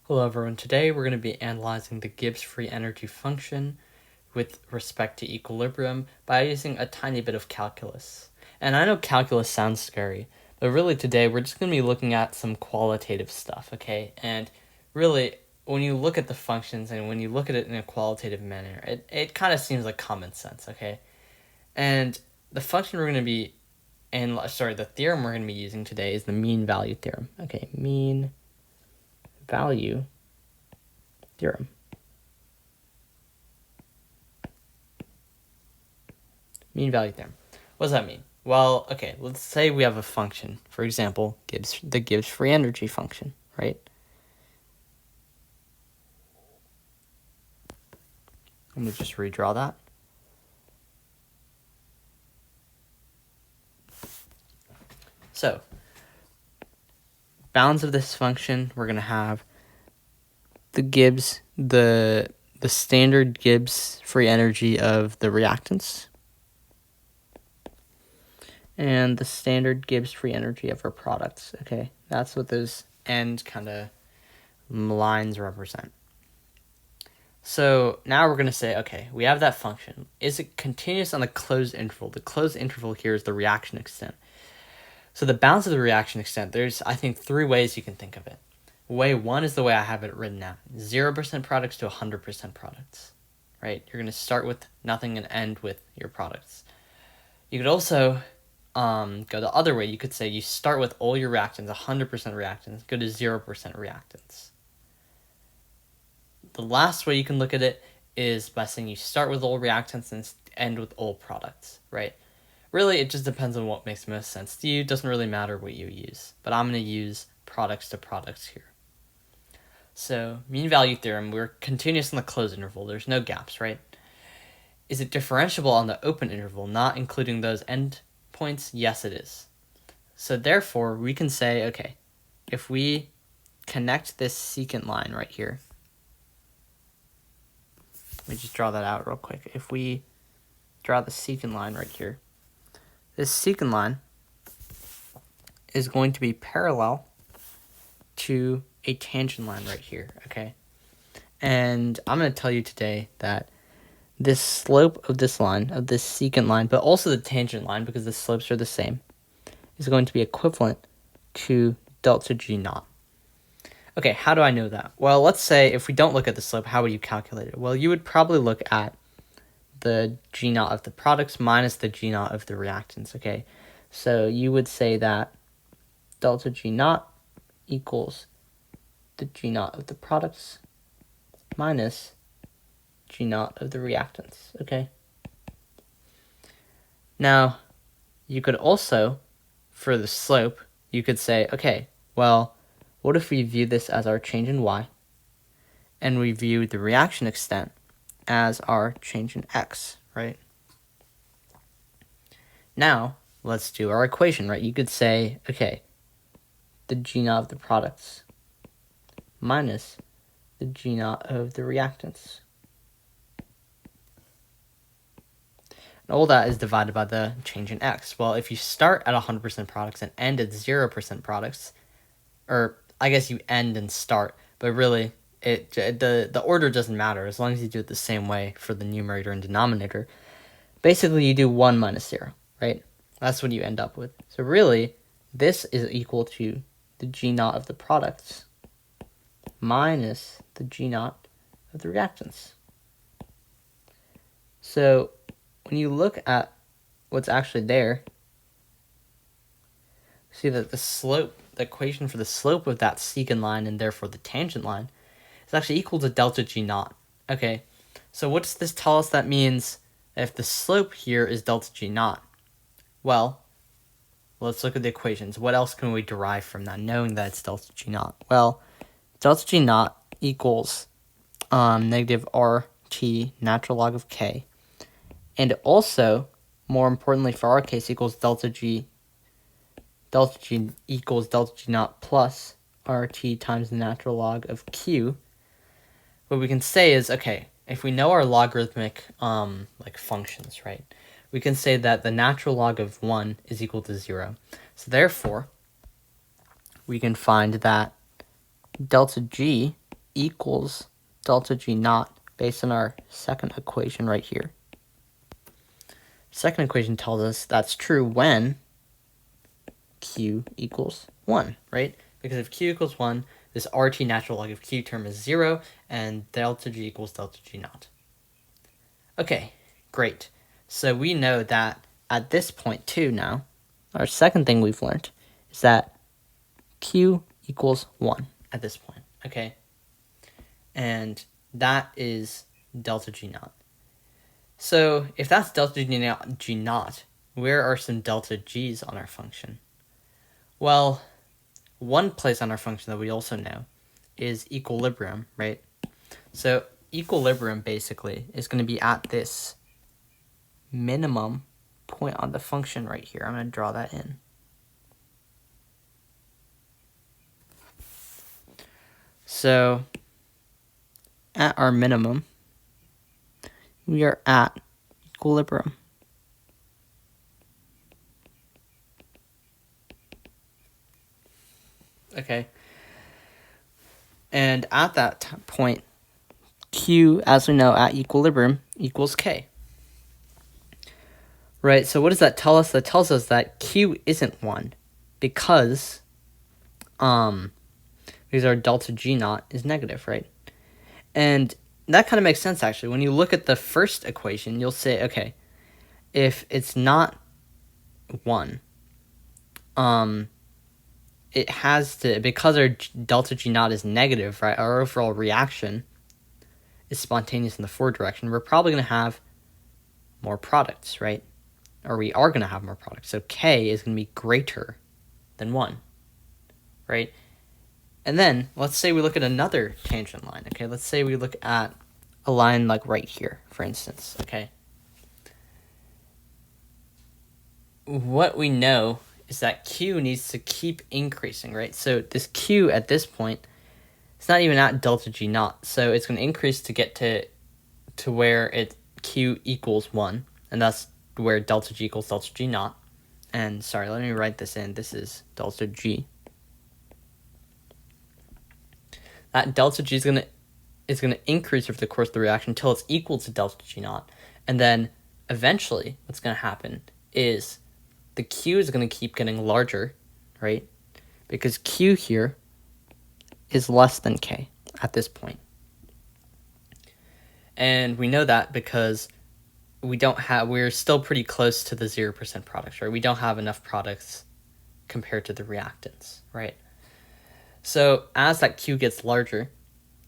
Hello everyone, today we're going to be analyzing the Gibbs Free Energy function with respect to equilibrium by using a tiny bit of calculus. And I know calculus sounds scary, but really today we're just going to be looking at some qualitative stuff, okay? And really, when you look at the functions and when you look at it in a qualitative manner, it kind of seems like common sense, okay? And the function we're going to be, the theorem we're going to be using today is the mean value theorem, okay? Mean value theorem. Mean value theorem. What does that mean? Well, okay, let's say we have a function. For example, the Gibbs Free Energy function, right? Let me just redraw that. So, bounds of this function, we're going to have the standard Gibbs free energy of the reactants and the standard Gibbs free energy of our products, okay? That's what those end kind of lines represent. So now we're going to say, okay, we have that function. Is it continuous on the closed interval? The closed interval here is the reaction extent. So the bounds of the reaction extent, there's, I think, three ways you can think of it. Way one is the way I have it written out. 0% products to 100% products, right? You're going to start with nothing and end with your products. You could also go the other way. You could say you start with all your reactants, 100% reactants, go to 0% reactants. The last way you can look at it is by saying you start with all reactants and end with all products, right? Really, it just depends on what makes most sense to you. It doesn't really matter what you use, but I'm going to use products to products here. So, mean value theorem, we're continuous in the closed interval. There's no gaps, right? Is it differentiable on the open interval, not including those end points? Yes, it is. So therefore, we can say, okay, if we connect this secant line right here, let me just draw that out real quick. If we draw the secant line right here, this secant line is going to be parallel to a tangent line right here, okay? And I'm going to tell you today that this slope of this line, of this secant line, but also the tangent line, because the slopes are the same, is going to be equivalent to delta G naught. Okay, how do I know that? Well, let's say if we don't look at the slope, how would you calculate it? Well, you would probably look at the G naught of the products minus the G naught of the reactants, okay? So you would say that delta G naught equals the G naught of the products minus G naught of the reactants, okay? Now, you could also, for the slope, you could say, okay, well, what if we view this as our change in y, and we view the reaction extent as our change in x, right? Now, let's do our equation, right? You could say, okay, the G naught of the products minus the G naught of the reactants. And all that is divided by the change in x. Well, if you start at 100% products and end at 0% products, or I guess you end and start, but really the order doesn't matter as long as you do it the same way for the numerator and denominator. Basically, you do 1 minus 0, right? That's what you end up with. So really, this is equal to the G naught of the products minus the G naught of the reactants. So when you look at what's actually there, see that the slope, the equation for the slope of that secant line and therefore the tangent line is actually equal to delta G naught. Okay, so what does this tell us? That means if the slope here is delta G naught, well, let's look at the equations. What else can we derive from that, knowing that it's delta G naught? Well, delta G naught equals negative RT natural log of K. And also, more importantly for our case, equals delta G equals delta G naught plus RT times the natural log of Q. What we can say is, okay, if we know our logarithmic like functions, right, we can say that the natural log of 1 is equal to 0. So therefore, we can find that delta G equals delta G naught based on our second equation right here. Second equation tells us that's true when Q equals 1, right? Because if Q equals 1, this RT natural log of Q term is 0, and delta G equals delta G naught. Okay, great. So we know that at this point too now, our second thing we've learned is that Q equals 1 at this point, okay? And that is delta G naught. So if that's delta G naught, where are some delta G's on our function? Well, one place on our function that we also know is equilibrium, right? So equilibrium basically is going to be at this minimum point on the function right here. I'm going to draw that in. So at our minimum, we are at equilibrium. Okay. And at that point, Q, as we know, at equilibrium equals K. Right, so what does that tell us? That tells us that Q isn't 1 because our delta G naught is negative, right? And that kind of makes sense, actually. When you look at the first equation, you'll say, okay, if it's not 1, it has to, because our delta G naught is negative, right, our overall reaction is spontaneous in the forward direction, we're probably going to have more products, right? Or we are going to have more products. So K is going to be greater than 1, right? And then let's say we look at another tangent line, okay? Let's say we look at a line like right here, for instance, okay? What we know is that Q needs to keep increasing, right? So this Q at this point, it's not even at delta G naught, so it's going to increase to get to where Q equals 1, and that's where delta G equals delta G naught. And sorry, let me write this in. This is delta G. That delta G is going to increase over the course of the reaction until it's equal to delta G naught. And then eventually what's going to happen is the Q is going to keep getting larger, right? Because Q here is less than K at this point. And we know that because we're still pretty close to the 0% products, right? We don't have enough products compared to the reactants, right? So as that Q gets larger,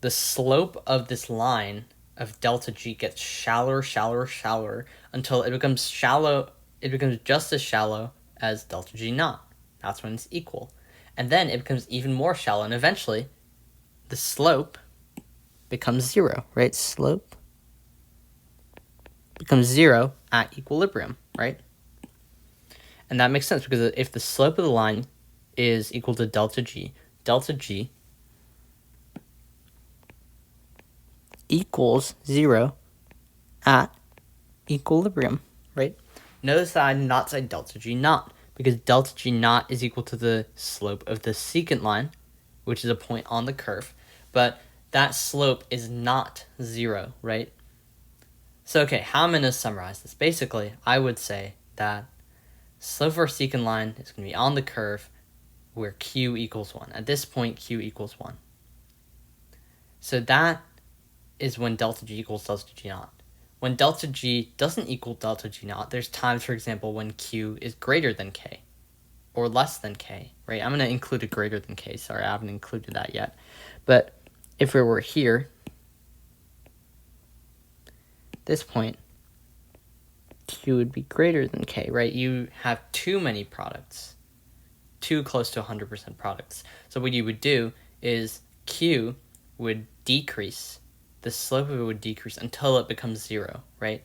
the slope of this line of delta G gets shallower, shallower, shallower until it becomes shallow. It becomes just as shallow as delta G naught. That's when it's equal. And then it becomes even more shallow, and eventually the slope becomes 0, right? Slope becomes 0 at equilibrium, right? And that makes sense because if the slope of the line is equal to delta G equals 0 at equilibrium, right? Notice that I did not say delta G naught because delta G naught is equal to the slope of the secant line, which is a point on the curve, but that slope is not 0, right? So, okay, how am I going to summarize this? Basically, I would say that slope of our secant line is going to be on the curve where Q equals 1. At this point, Q equals 1. So that is when delta G equals delta G naught. When delta G doesn't equal delta G naught, there's times, for example, when Q is greater than K or less than K, right? I'm going to include a greater than K. Sorry, I haven't included that yet. But if we were here, this point, Q would be greater than K, right? You have too many products, too close to 100% products. So what you would do is Q would decrease, the slope of it would decrease until it becomes 0, right?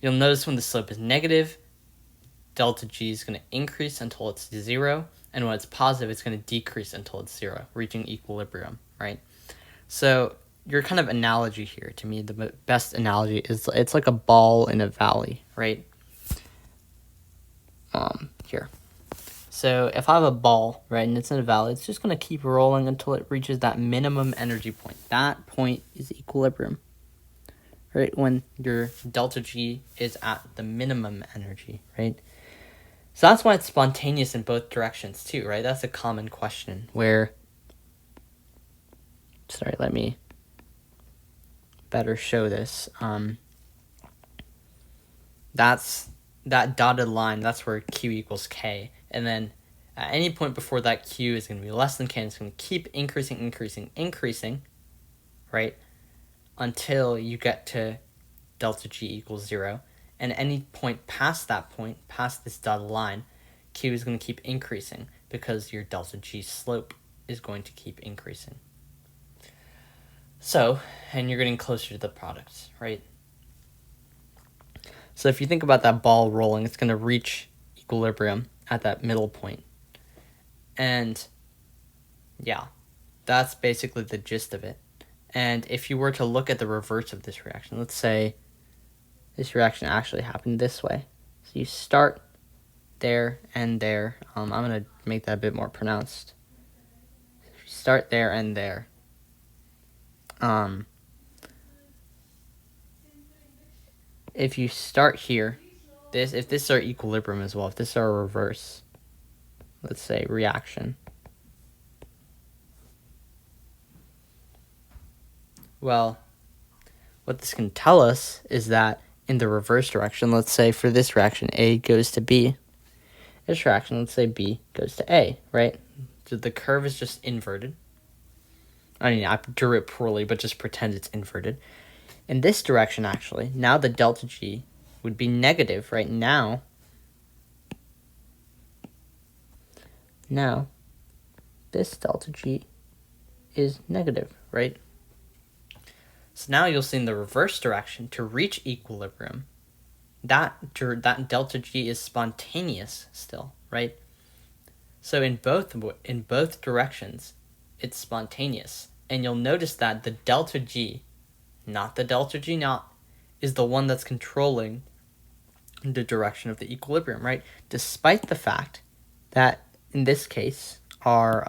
You'll notice when the slope is negative, delta G is going to increase until it's 0, and when it's positive, it's going to decrease until it's 0, reaching equilibrium, right? So your kind of analogy here, to me, the best analogy is it's like a ball in a valley, right? Here. So if I have a ball, right, and it's in a valley, it's just going to keep rolling until it reaches that minimum energy point. That point is equilibrium, right, when your delta G is at the minimum energy, right? So that's why it's spontaneous in both directions too, right? That's a common question where, sorry, let me better show this. That's that dotted line, that's where Q equals K. And then at any point before that, Q is going to be less than K, and it's going to keep increasing, right, until you get to delta G equals 0. And any point past that point, past this dotted line, Q is going to keep increasing because your delta G slope is going to keep increasing. So, and you're getting closer to the products, right? So if you think about that ball rolling, it's going to reach equilibrium at that middle point. And yeah, that's basically the gist of it. And if you were to look at the reverse of this reaction, let's say this reaction actually happened this way. So you start there and there. I'm going to make that a bit more pronounced. Start there and there. If you start here, if this is our equilibrium as well, if this is our reverse, let's say reaction, well, what this can tell us is that in the reverse direction, let's say for this reaction, A goes to B. This reaction, let's say B goes to A, right? So the curve is just inverted. I mean, I drew it poorly, but just pretend it's inverted. In this direction, actually, now the delta G would be negative, right? Now, this delta G is negative, right? So now you'll see in the reverse direction, to reach equilibrium, that delta G is spontaneous still, right? So in both directions, it's spontaneous. And you'll notice that the delta G, not the delta G naught, is the one that's controlling the direction of the equilibrium, right? Despite the fact that in this case our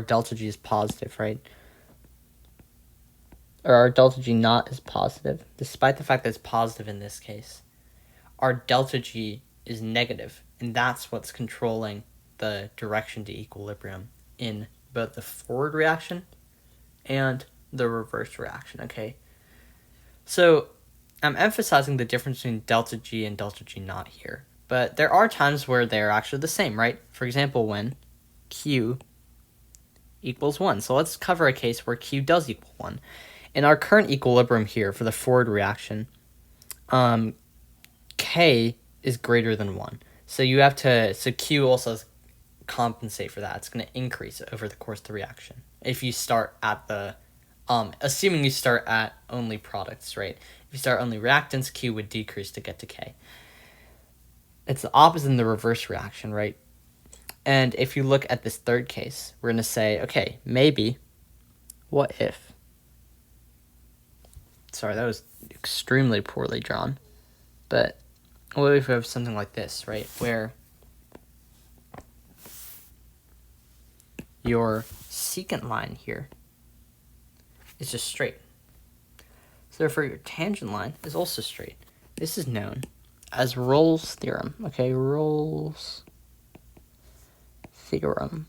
delta G is positive, right? Or our delta G naught is positive. Despite the fact that it's positive in this case, our delta G is negative, and that's what's controlling the direction to equilibrium in both the forward reaction and the reverse reaction, okay? So I'm emphasizing the difference between delta G and delta G naught here, but there are times where they're actually the same, right? For example, when Q equals 1. So let's cover a case where Q does equal 1. In our current equilibrium here for the forward reaction, K is greater than 1. So Q also has compensate for that. It's going to increase over the course of the reaction. If you start at assuming you start at only products, right? If you start only reactants, Q would decrease to get to K. It's the opposite in the reverse reaction, right? And if you look at this third case, we're going to say, okay, maybe, what if? Sorry, that was extremely poorly drawn. But what if we have something like this, right? Where your secant line here is just straight. So therefore your tangent line is also straight. This is known as Rolle's theorem. Okay, Rolle's theorem.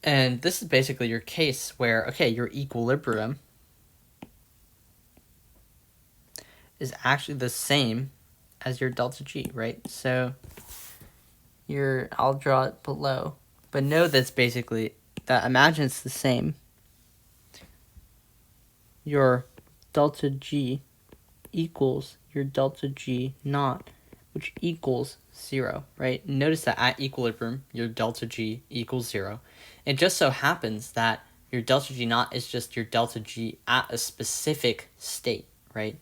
And this is basically your case where, okay, your equilibrium is actually the same as your delta G, right? So I'll draw it below, but know that's basically that. Imagine it's the same. Your delta G equals your delta G naught, which equals 0, right? Notice that at equilibrium, your delta G equals 0. It just so happens that your delta G naught is just your delta G at a specific state, right?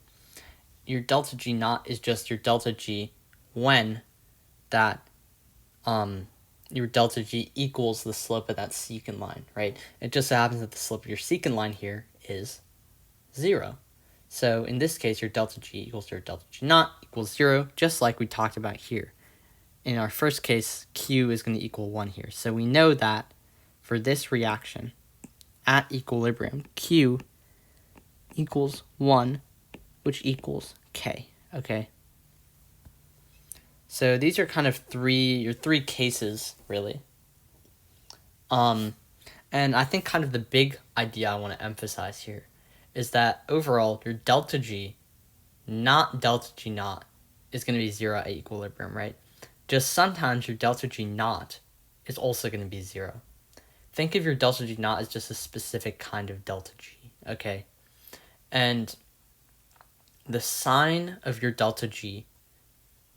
Your delta G naught is just your delta G when that your delta G equals the slope of that secant line, right? It just so happens that the slope of your secant line here is 0. So in this case, your delta G equals your delta G naught equals 0, just like we talked about here. In our first case, Q is going to equal 1 here. So we know that for this reaction at equilibrium, Q equals 1, which equals K, okay? So these are kind of your three cases, really. And I think kind of the big idea I want to emphasize here is that overall, your delta G, not delta G naught, is going to be 0 at equilibrium, right? Just sometimes your delta G naught is also going to be 0. Think of your delta G naught as just a specific kind of delta G, okay? And the sign of your delta G,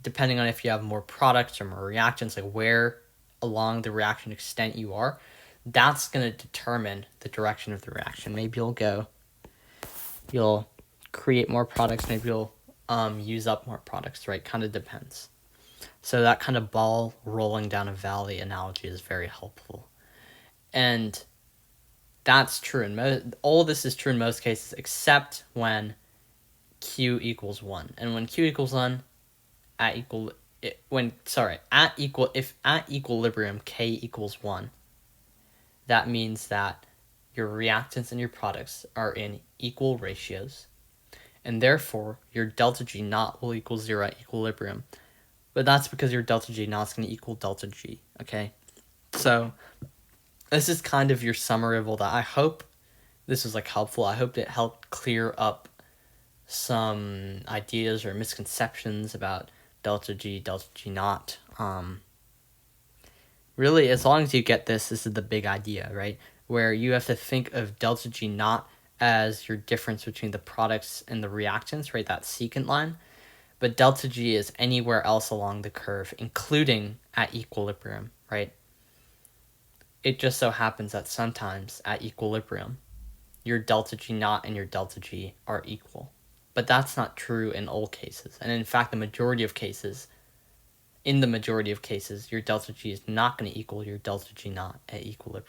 depending on if you have more products or more reactants, like where along the reaction extent you are, that's going to determine the direction of the reaction. Maybe you'll create more products, maybe you'll use up more products, right? Kind of depends. So that kind of ball rolling down a valley analogy is very helpful. And that's true. All this is true in most cases, except when Q equals 1. And when Q equals 1, if at equilibrium K equals 1, that means that your reactants and your products are in equal ratios, and therefore your delta G naught will equal 0 at equilibrium. But that's because your delta G naught is going to equal delta G, okay? So this is kind of your summary of all that. I hope this was helpful. I hope it helped clear up some ideas or misconceptions about delta G naught. Really, as long as you get this is the big idea, right? Where you have to think of delta G naught as your difference between the products and the reactants, right? That secant line. But delta G is anywhere else along the curve, including at equilibrium, right? It just so happens that sometimes at equilibrium, your delta G naught and your delta G are equal. But that's not true in all cases. And in fact, in the majority of cases, your delta G is not going to equal your delta G naught at equilibrium.